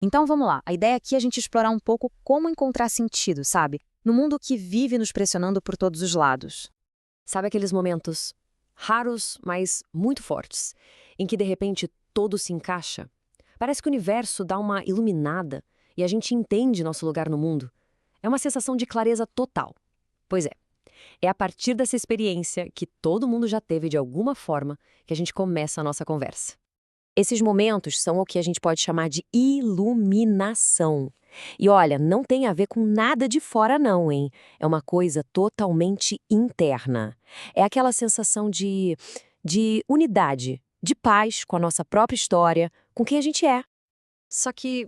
Então vamos lá, a ideia aqui é a gente explorar um pouco como encontrar sentido, sabe? No mundo que vive nos pressionando por todos os lados. Sabe aqueles momentos raros, mas muito fortes, em que de repente tudo se encaixa? Parece que o universo dá uma iluminada e a gente entende nosso lugar no mundo. É uma sensação de clareza total. Pois é a partir dessa experiência que todo mundo já teve de alguma forma que a gente começa a nossa conversa. Esses momentos são o que a gente pode chamar de iluminação. E olha, não tem a ver com nada de fora não, hein? É uma coisa totalmente interna. É aquela sensação de unidade, de paz com a nossa própria história, com quem a gente é. Só que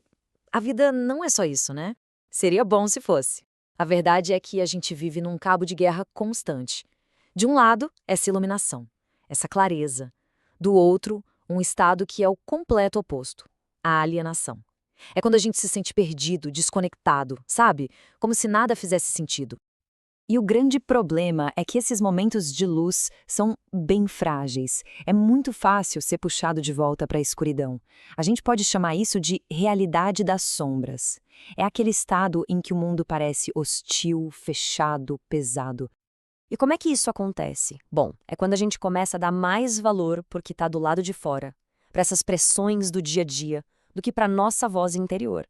a vida não é só isso, né? Seria bom se fosse. A verdade é que a gente vive num cabo de guerra constante. De um lado, essa iluminação, essa clareza. Do outro, um estado que é o completo oposto, a alienação. É quando a gente se sente perdido, desconectado, sabe? Como se nada fizesse sentido. E o grande problema é que esses momentos de luz são bem frágeis. É muito fácil ser puxado de volta para a escuridão. A gente pode chamar isso de realidade das sombras. É aquele estado em que o mundo parece hostil, fechado, pesado. E como é que isso acontece? Bom, é quando a gente começa a dar mais valor porque está do lado de fora, para essas pressões do dia a dia, do que para nossa voz interior.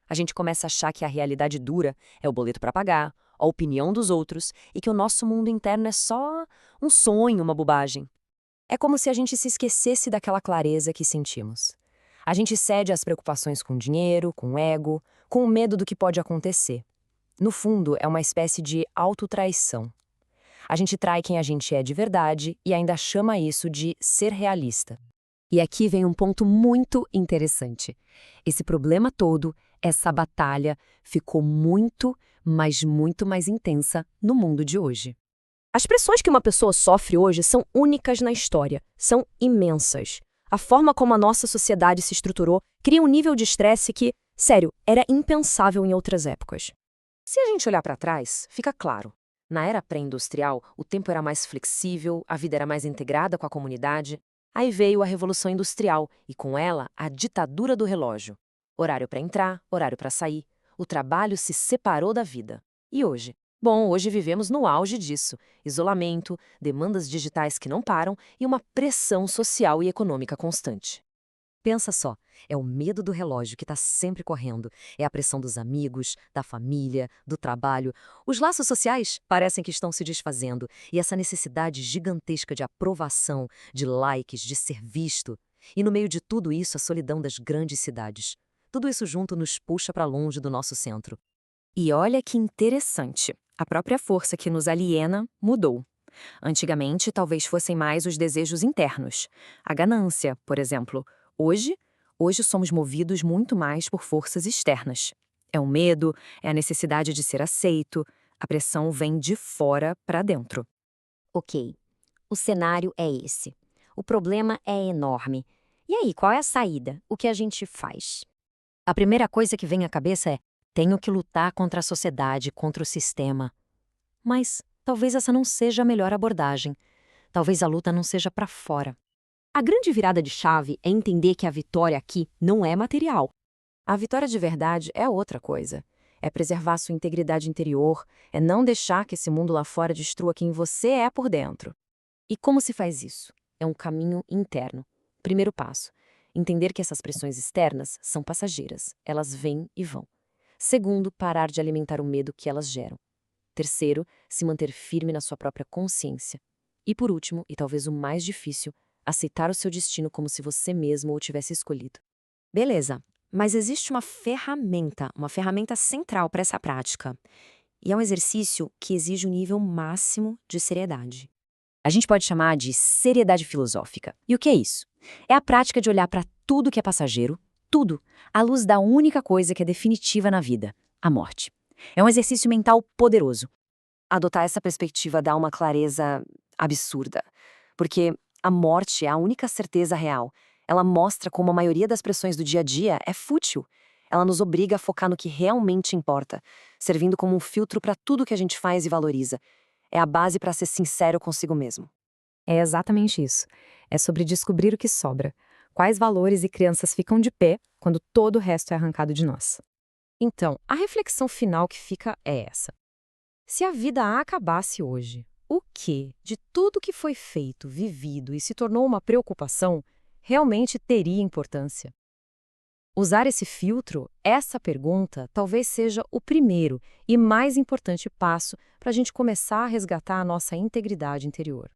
A gente começa a achar que a realidade dura é o boleto para pagar, a opinião dos outros e que o nosso mundo interno é só um sonho, uma bobagem. É como se a gente se esquecesse daquela clareza que sentimos. A gente cede às preocupações com dinheiro, com ego, com o medo do que pode acontecer. No fundo, é uma espécie de autotraição. A gente trai quem a gente é de verdade e ainda chama isso de ser realista. E aqui vem um ponto muito interessante. Esse problema todo, essa batalha, ficou muito, mas muito mais intensa no mundo de hoje. As pressões que uma pessoa sofre hoje são únicas na história, são imensas. A forma como a nossa sociedade se estruturou cria um nível de estresse que, sério, era impensável em outras épocas. Se a gente olhar para trás, fica claro. Na era pré-industrial, o tempo era mais flexível, a vida era mais integrada com a comunidade. Aí veio a Revolução Industrial e, com ela, a ditadura do relógio. Horário para entrar, horário para sair. O trabalho se separou da vida. E hoje? Bom, hoje vivemos no auge disso. Isolamento, demandas digitais que não param e uma pressão social e econômica constante. Pensa só, é o medo do relógio que está sempre correndo. É a pressão dos amigos, da família, do trabalho. Os laços sociais parecem que estão se desfazendo. E essa necessidade gigantesca de aprovação, de likes, de ser visto. E no meio de tudo isso, a solidão das grandes cidades. Tudo isso junto nos puxa para longe do nosso centro. E olha que interessante. A própria força que nos aliena mudou. Antigamente, talvez fossem mais os desejos internos. A ganância, por exemplo. Hoje somos movidos muito mais por forças externas. É o medo, é a necessidade de ser aceito, a pressão vem de fora para dentro. Ok, o cenário é esse. O problema é enorme. E aí, qual é a saída? O que a gente faz? A primeira coisa que vem à cabeça é: tenho que lutar contra a sociedade, contra o sistema. Mas talvez essa não seja a melhor abordagem. Talvez a luta não seja para fora. A grande virada de chave é entender que a vitória aqui não é material. A vitória de verdade é outra coisa. É preservar sua integridade interior, é não deixar que esse mundo lá fora destrua quem você é por dentro. E como se faz isso? É um caminho interno. Primeiro passo: entender que essas pressões externas são passageiras, elas vêm e vão. Segundo, parar de alimentar o medo que elas geram. Terceiro, se manter firme na sua própria consciência. E por último, e talvez o mais difícil, aceitar o seu destino como se você mesmo o tivesse escolhido. Beleza, mas existe uma ferramenta central para essa prática. E é um exercício que exige um nível máximo de seriedade. A gente pode chamar de seriedade filosófica. E o que é isso? É a prática de olhar para tudo que é passageiro, tudo, à luz da única coisa que é definitiva na vida: a morte. É um exercício mental poderoso. Adotar essa perspectiva dá uma clareza absurda, porque a morte é a única certeza real. Ela mostra como a maioria das pressões do dia a dia é fútil. Ela nos obriga a focar no que realmente importa, servindo como um filtro para tudo que a gente faz e valoriza. É a base para ser sincero consigo mesmo. É exatamente isso. É sobre descobrir o que sobra. Quais valores e crenças ficam de pé quando todo o resto é arrancado de nós? Então, a reflexão final que fica é essa. Se a vida acabasse hoje, o que, de tudo que foi feito, vivido e se tornou uma preocupação, realmente teria importância? Usar esse filtro, essa pergunta, talvez seja o primeiro e mais importante passo para a gente começar a resgatar a nossa integridade interior.